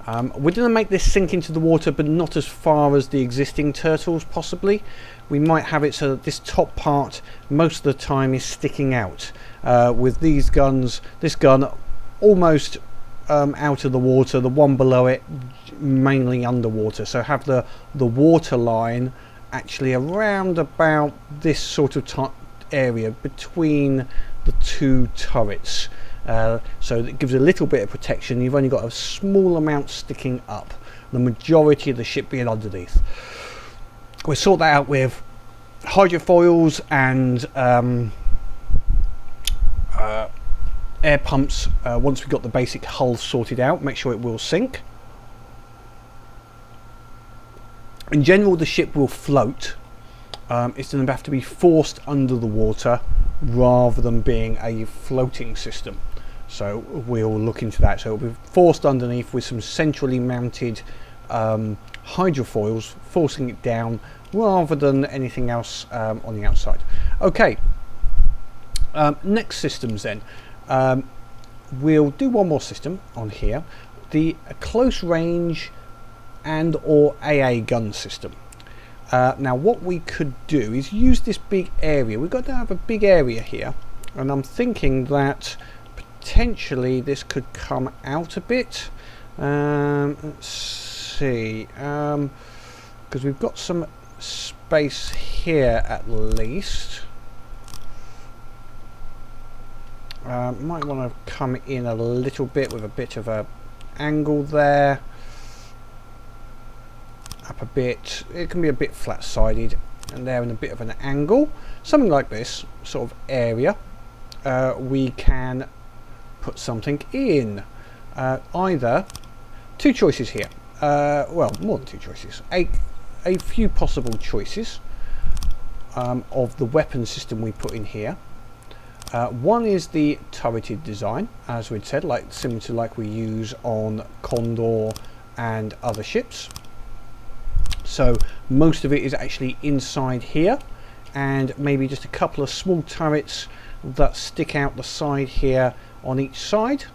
We're going to make this sink into the water, but not as far as the existing turtles possibly. We might have it so that this top part most of the time is sticking out. With these guns, this gun almost out of the water, the one below it mainly underwater. So have the water line actually around about this sort of area between the two turrets. So it gives a little bit of protection. You've only got a small amount sticking up, the majority of the ship being underneath. We'll sort that out with hydrofoils and air pumps once we've got the basic hull sorted out. Make sure it will sink. In general, the ship will float. It's going to have to be forced under the water rather than being a floating system. So we'll look into that. So it'll be forced underneath with some centrally mounted hydrofoils forcing it down rather than anything else on the outside. Okay, next systems then. We'll do one more system on here, the close range and or AA gun system. Now what we could do is use this big area. We've got to have a big area here, and I'm thinking that potentially this could come out a bit. Let's see, because we've got some space here at least. Might want to come in a little bit with a bit of a angle there, up a bit. It can be a bit flat sided and there in a bit of an angle, something like this sort of area. We can put something in, either two choices here. Well, more than two choices. A few possible choices of the weapon system we put in here. One is the turreted design, as we'd said, like similar to like we use on Condor and other ships. So most of it is actually inside here, and maybe just a couple of small turrets that stick out the side here on each side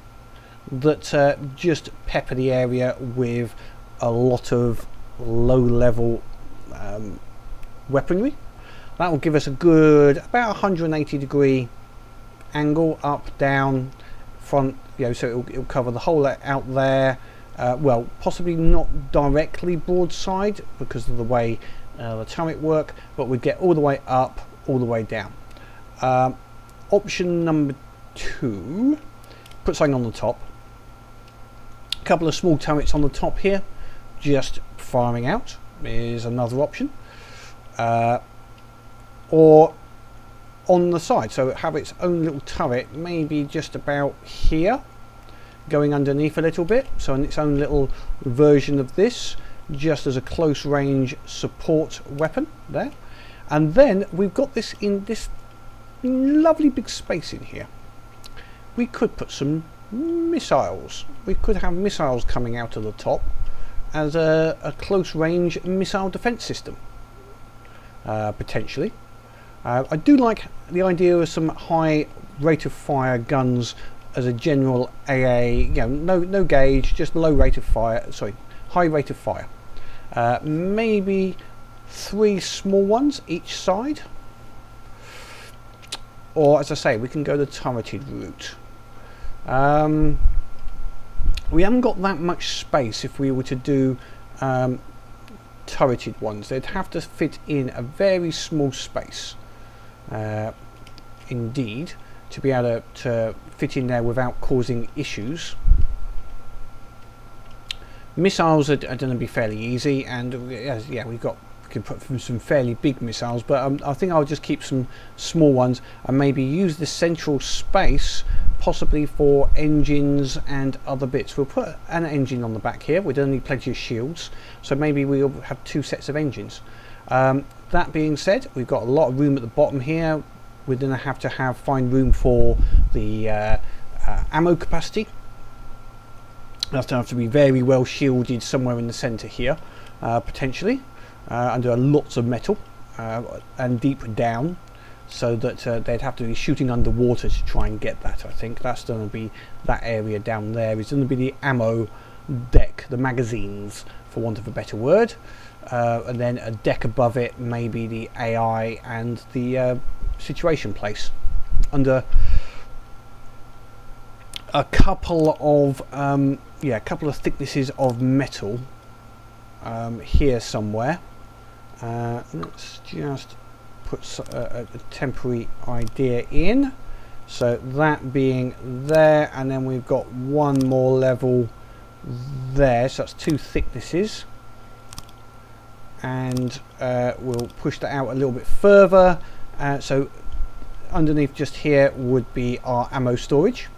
that just pepper the area with a lot of low-level weaponry. That will give us a good about 180 degree angle, up, down, front, you know, so it'll cover the whole out there. Well, possibly not directly broadside because of the way the turret work, but we'd get all the way up, all the way down. Option number 2, put something on the top. A couple of small turrets on the top here, just firing out is another option. Or on the side, so have its own little turret, maybe just about here, going underneath a little bit, so in its own little version of this, just as a close range support weapon there. And then we've got this in this lovely big space in here. We could put some missiles. We could have missiles coming out of the top as a close range missile defense system, potentially. I do like the idea of some high rate of fire guns as a general AA, you know, no gauge, just low rate of fire, sorry, high rate of fire. Maybe 3 small ones each side. Or, as I say, we can go the turreted route. We haven't got that much space if we were to do turreted ones. They'd have to fit in a very small space. Indeed, to be able to fit in there without causing issues. Missiles are going to be fairly easy, and yeah, we can put some fairly big missiles, but I think I'll just keep some small ones and maybe use the central space possibly for engines and other bits. We'll put an engine on the back here. We don't need plenty of shields, so maybe we'll have 2 sets of engines. That being said, we've got a lot of room at the bottom here. We're going to find room for the ammo capacity. That's going to have to be very well shielded somewhere in the centre here, potentially, under lots of metal and deep down, so that they'd have to be shooting underwater to try and get that. I think that's going to be that area down there is going to be the ammo deck, the magazines, for want of a better word. And then a deck above it, maybe the AI and the situation place, under a couple of thicknesses of metal here somewhere. Let's just put a temporary idea in, so that being there, and then we've got one more level there, so that's 2 thicknesses. And we'll push that out a little bit further, so underneath just here would be our ammo storage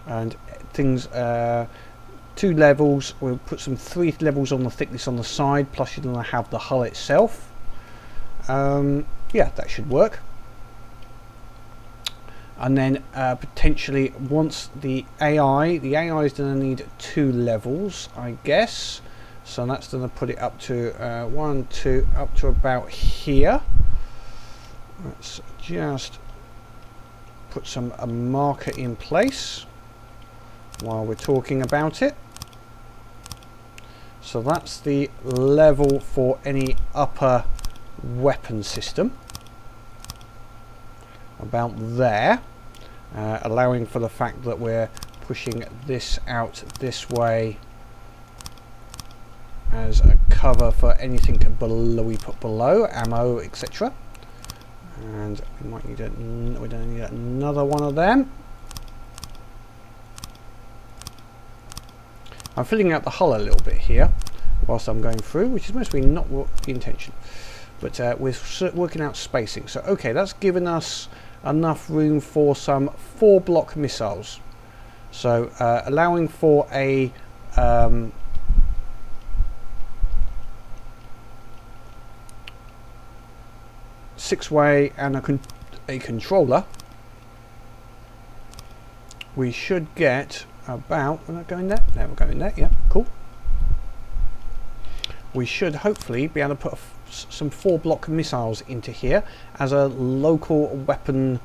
and things. 2 levels, we'll put some 3 levels on the thickness on the side, plus you're going to have the hull itself. Yeah, that should work. And then potentially once the AI is going to need 2 levels, I guess. So that's going to put it up to 1, 2, up to about here. Let's just put a marker in place while we're talking about it. So that's the level for any upper weapon system. About there, allowing for the fact that we're pushing this out this way as a cover for anything below we put below, ammo, etc. And we might need we're going to need another one of them. I'm filling out the hull a little bit here whilst I'm going through, which is mostly not the intention, but we're working out spacing. So okay, that's given us enough room for some 4-block missiles. So allowing for a six-way and a controller, we should get about, we're not going there? No, we're going there, yeah, cool. We should hopefully be able to put some 4-block missiles into here as a local weapon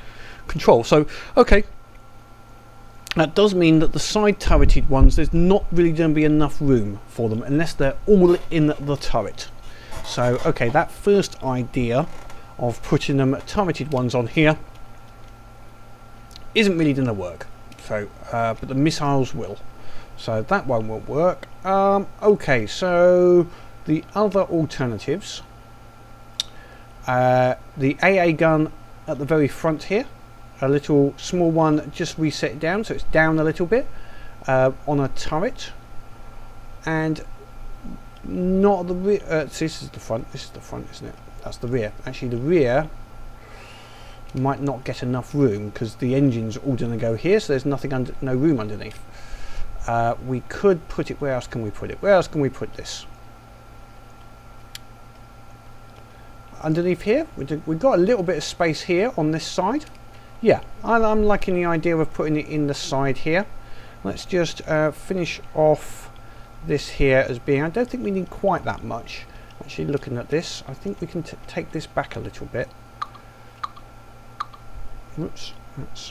control. So, okay, that does mean that the side turreted ones, there's not really going to be enough room for them unless they're all in the turret. So, okay, that first idea of putting them turreted ones on here isn't really going to work. So, but the missiles will. So that one won't work. Okay, so the other alternatives, the AA gun at the very front here, a little small one, just reset it down so it's down a little bit on a turret, and not the rear. This is the front. This is the front, isn't it? That's the rear. Actually, the rear might not get enough room because the engine's all going to go here, so there's nothing under, no room underneath. We could put it. Where else can we put it? Where else can we put this? Underneath here, we've got a little bit of space here on this side. Yeah, I'm liking the idea of putting it in the side here. Let's just finish off this here as being, I don't think we need quite that much. Actually, looking at this, I think we can take this back a little bit. Oops, let's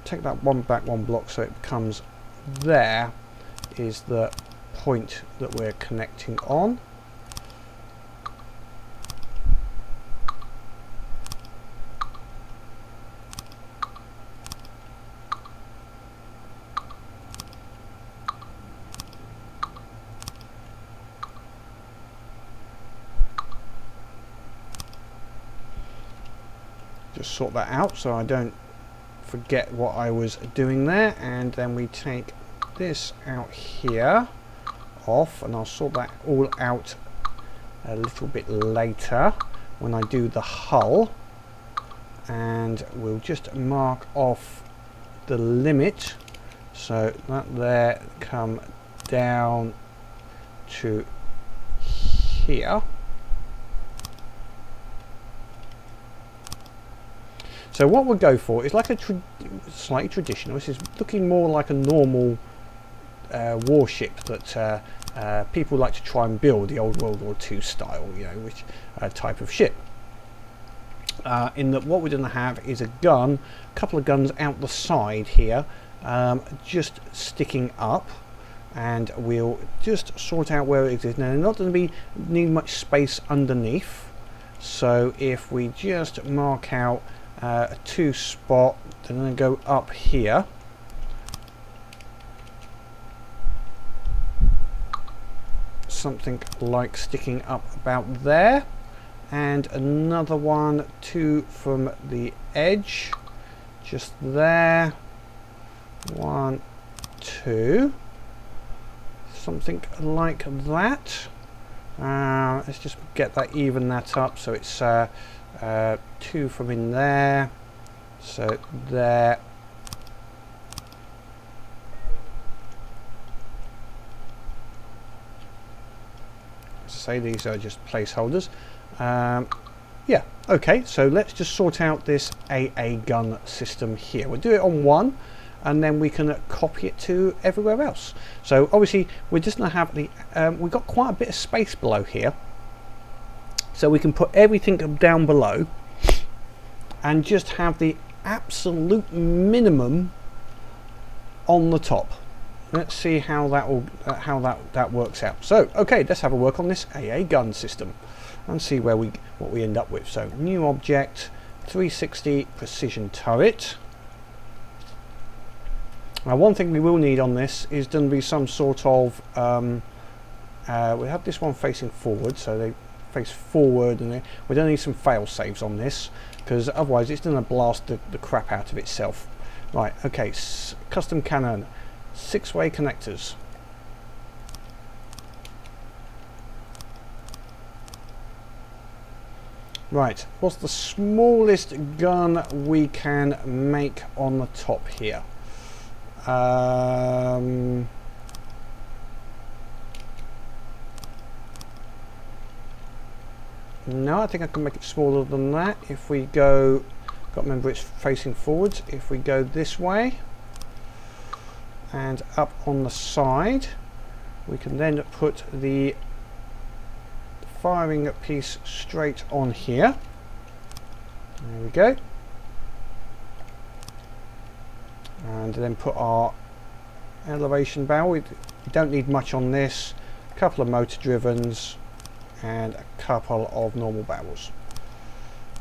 take that one back 1 block so it becomes, there is the point that we're connecting on. Just sort that out so I don't forget what I was doing there, and then we take this out here off, and I'll sort that all out a little bit later when I do the hull, and we'll just mark off the limit so that there come down to here. So what we'll go for is like a slightly traditional. This is looking more like a normal warship that people like to try and build, the old World War II style, you know, which type of ship. In that what we're going to have is a gun, a couple of guns out the side here, just sticking up, and we'll just sort out where it exists. Now, they're not going to need much space underneath, so if we just mark out a 2 spot, then I'm going to go up here. Something like sticking up about there, and another one, 2 from the edge, just there. 1, 2, something like that. Let's just get that, even that up so it's 2 from in there, so there. As I say, these are just placeholders. Yeah, okay, so let's just sort out this AA gun system here. We'll do it on 1, and then we can copy it to everywhere else. So obviously we're just going to have the we've got quite a bit of space below here, so we can put everything down below and just have the absolute minimum on the top. Let's see how that works out. So okay, let's have a work on this AA gun system and see what we end up with. So new object, 360 precision turret. Now one thing we will need on this is going to be some sort of we have this one facing forward, so they face forward, and we're going to need some fail safes on this, because otherwise it's going to blast the crap out of itself. Right, okay, custom cannon, 6-way connectors. Right, what's the smallest gun we can make on the top here? No, I think I can make it smaller than that. If we go, got to remember it's facing forwards. If we go this way and up on the side, we can then put the firing piece straight on here. There we go. And then put our elevation barrel. We don't need much on this. A couple of motor drivens and a couple of normal barrels.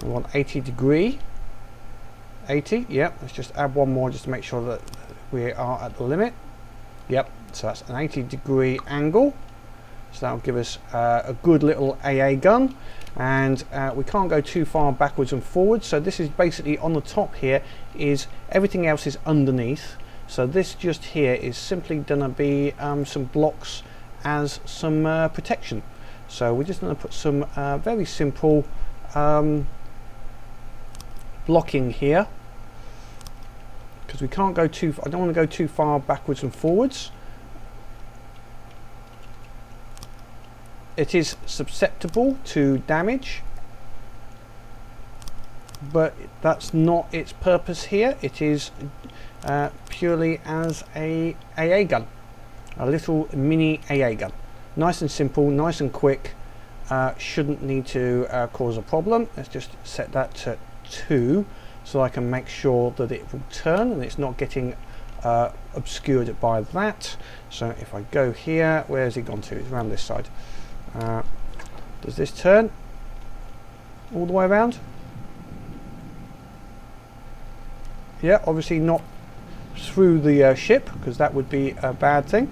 We want 80 degree. 80, yep. Let's just add one more just to make sure that we are at the limit. Yep, so that's an 80 degree angle. So that'll give us a good little AA gun. And we can't go too far backwards and forwards. So this is basically on the top here, is everything else is underneath. So this just here is simply going to be some blocks as some protection. So we're just going to put some very simple blocking here, because we can't go too. I don't want to go too far backwards and forwards. It is susceptible to damage, but that's not its purpose here. It is purely as a AA gun, a little mini AA gun. Nice and simple, nice and quick, shouldn't need to cause a problem. Let's just set that to 2 so I can make sure that it will turn and it's not getting obscured by that. So if I go here, where has it gone to? It's around this side. Does this turn all the way around? Yeah, obviously not through the ship, because that would be a bad thing.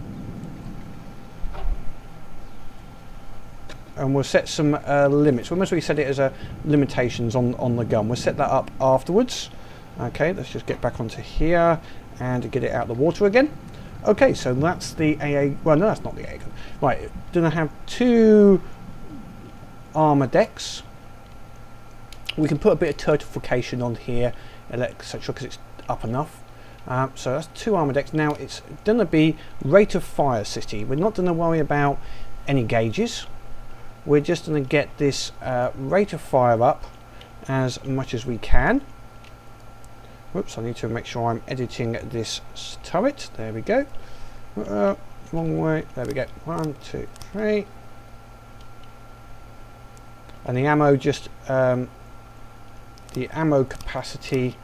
And we'll set some limits. We'll mostly set it as limitations on the gun. We'll set that up afterwards. Okay, let's just get back onto here and get it out of the water again. Okay, so that's the AA. Well, no, that's not the AA gun. Right, then I have 2 armor decks. We can put a bit of turtleification on here, etc., because it's up enough. So that's 2 armor decks. Now it's going to be rate of fire city. We're not going to worry about any gauges. We're just going to get this rate of fire up as much as we can. Whoops, I need to make sure I'm editing this turret. There we go. Wrong way. There we go. 1, 2, 3. And the ammo just the ammo capacity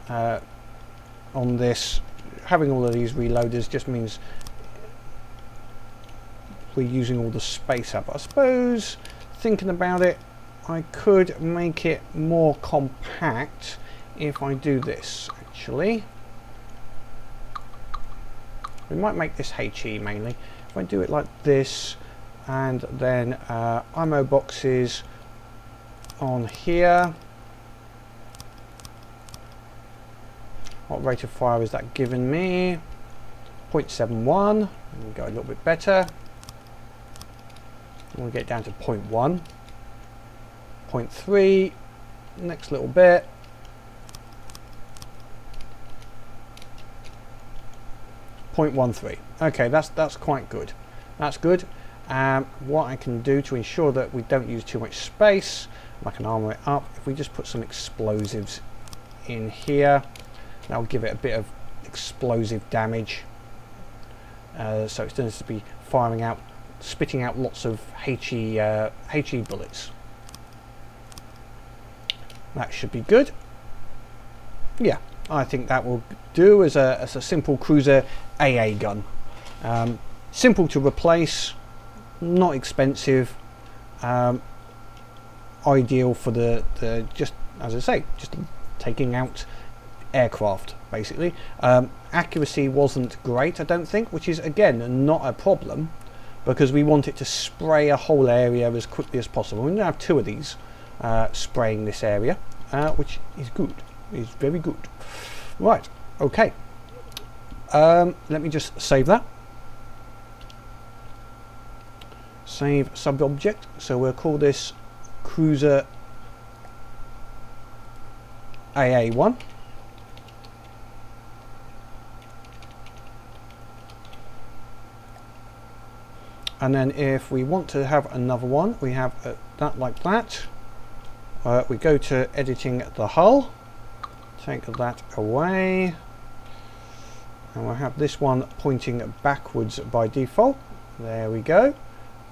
on this, having all of these reloaders just means we're using all the space up. I suppose, thinking about it, I could make it more compact if I do this, actually. We might make this HE mainly. If I do it like this, and then ammo boxes on here. What rate of fire is that giving me? 0.71. We'll go a little bit better. We'll get down to 0.1. 0.3. Next little bit. 0.13. Okay, that's quite good. That's good. What I can do to ensure that we don't use too much space, I can armor it up. If we just put some explosives in here, that'll give it a bit of explosive damage. So it's going to be firing out, spitting out lots of HE bullets. That should be good. Yeah, I think that will do as a simple cruiser AA gun. Simple to replace, not expensive, ideal for the just, as I say, just taking out aircraft basically. Accuracy wasn't great, I don't think, which is again not a problem, because we want it to spray a whole area as quickly as possible. We're going to have 2 of these spraying this area, which is good, is very good. Right, okay, let me just save that. Save sub-object, so we'll call this Cruiser AA1. And then if we want to have another one, we have that like that. We go to editing the hull, take that away, and we'll have this one pointing backwards by default. There we go.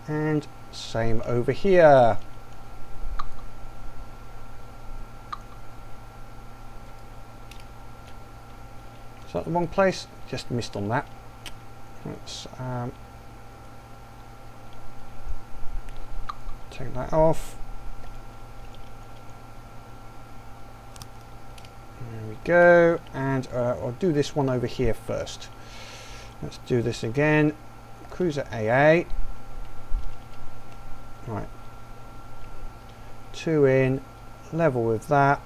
And same over here. Is that the wrong place? Just missed on that. Let's take that off. There we go. And I'll do this one over here first. Let's do this again. Cruiser AA. Right. 2 in, level with that.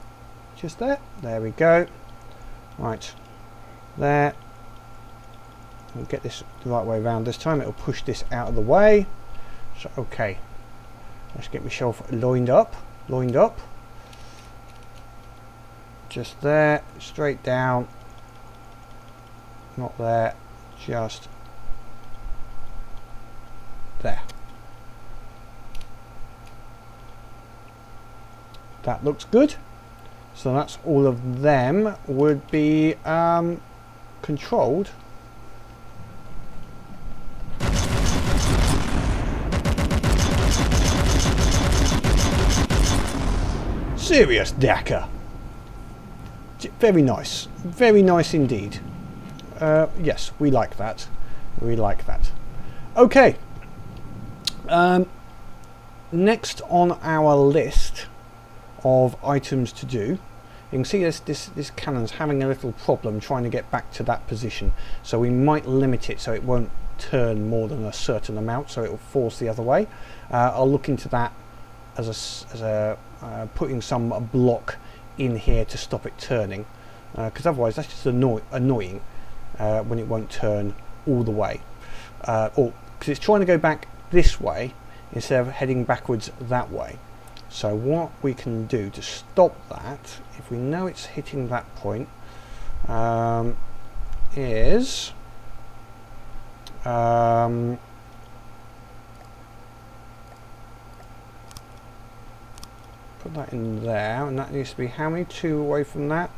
Just there. There we go. Right. There. We'll get this the right way around this time. It'll push this out of the way. So okay. Let's get myself lined up. Just there, straight down. Not there, just there. That looks good. So that's all of them would be controlled. Serious Dakar. Very nice indeed. Yes, we like that. Okay. Next on our list of items to do, you can see this cannon's having a little problem trying to get back to that position, so we might limit it so it won't turn more than a certain amount, so it will force the other way. I'll look into that as putting some block in here to stop it turning, because otherwise that's just annoying when it won't turn all the way, or because it's trying to go back this way instead of heading backwards that way. So what we can do to stop that, if we know it's hitting that point, is put that in there, and that needs to be how many? 2 away from that.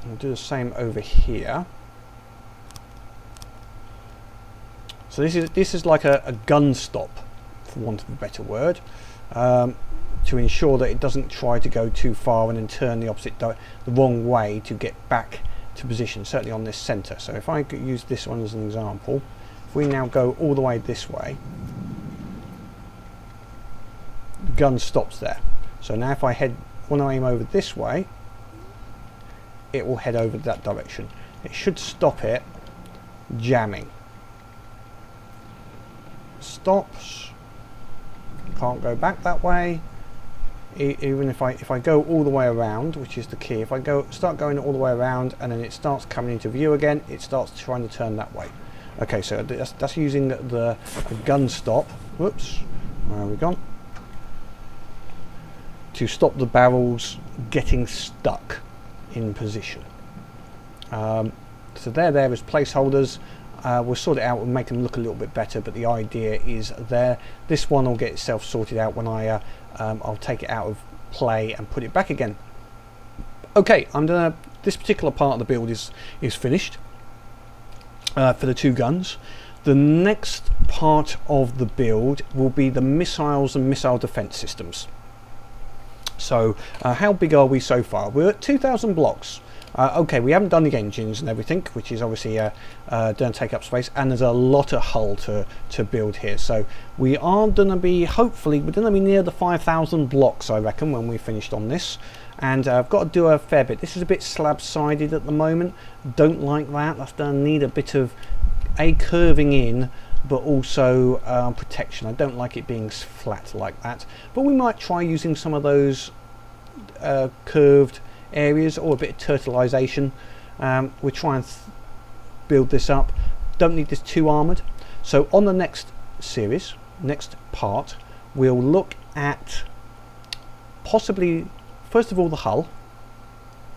We'll do the same over here. So this is like a gun stop, for want of a better word, to ensure that it doesn't try to go too far and then turn the wrong way to get back to position, certainly on this center. So if I could use this one as an example, if we now go all the way this way, the gun stops there. So now if I when I aim over this way, it will head over that direction. It should stop it jamming. Stops. Can't go back that way. Even if I go all the way around, which is the key, if I start going all the way around and then it starts coming into view again, it starts trying to turn that way. Okay, so that's using the gun stop. Whoops, where have we gone? To stop the barrels getting stuck in position. So they're there as placeholders. We'll sort it out and make them look a little bit better, but the idea is there. This one will get itself sorted out when I'll take it out of play and put it back again. Okay, this particular part of the build is finished for the 2 guns. The next part of the build will be the missiles and missile defense systems. So how big are we so far? We're at 2,000 blocks. Okay, we haven't done the engines and everything, which is obviously going to take up space, and there's a lot of hull to build here. So we are going to be, hopefully, we're going to be near the 5,000 blocks, I reckon, when we're finished on this. And I've got to do a fair bit. This is a bit slab-sided at the moment. Don't like that. That's going to need a bit of curving in, but also protection. I don't like it being flat like that. But we might try using some of those curved areas or a bit of turtleization. We'll try and build this up. Don't need this too armoured. So on the next series, next part, we'll look at possibly, first of all, the hull.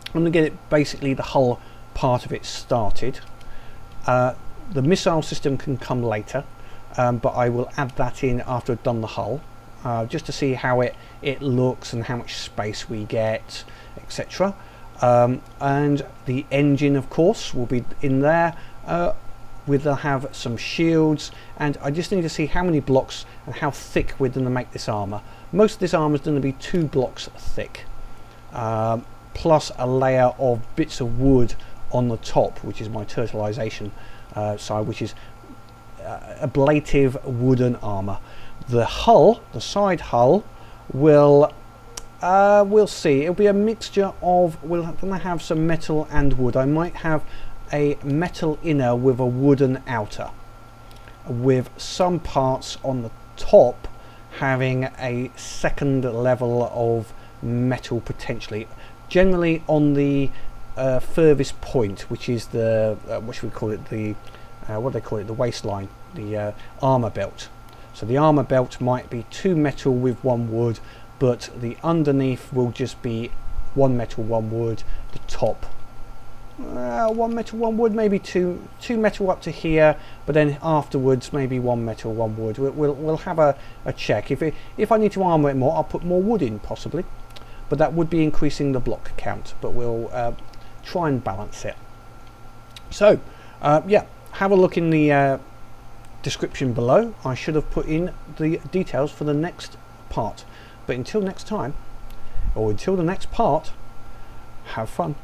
I'm going to get it basically the hull part of it started. The missile system can come later, but I will add that in after I've done the hull, just to see how it looks and how much space we get, etc. And the engine, of course, will be in there. We'll have some shields, and I just need to see how many blocks and how thick we're going to make this armour. Most of this armour is going to be 2 blocks thick, plus a layer of bits of wood on the top, which is my turtleization side, which is ablative wooden armour. The hull, the side hull, will we'll see. It'll be a mixture of, we're going to have some metal and wood. I might have a metal inner with a wooden outer, with some parts on the top having a second level of metal potentially, generally on the furthest point, which is the what should we call it, the what do they call it, the waistline, the armor belt. So the armor belt might be 2 metal with 1 wood, but the underneath will just be 1 metal 1 wood. The top 1 metal 1 wood, maybe two metal up to here, but then afterwards maybe 1 metal 1 wood. We'll have a check. If I need to armor it more, I'll put more wood in possibly, but that would be increasing the block count, but we'll try and balance it. So yeah, have a look in the description below. I should have put in the details for the next part, but until next time, or until the next part, have fun.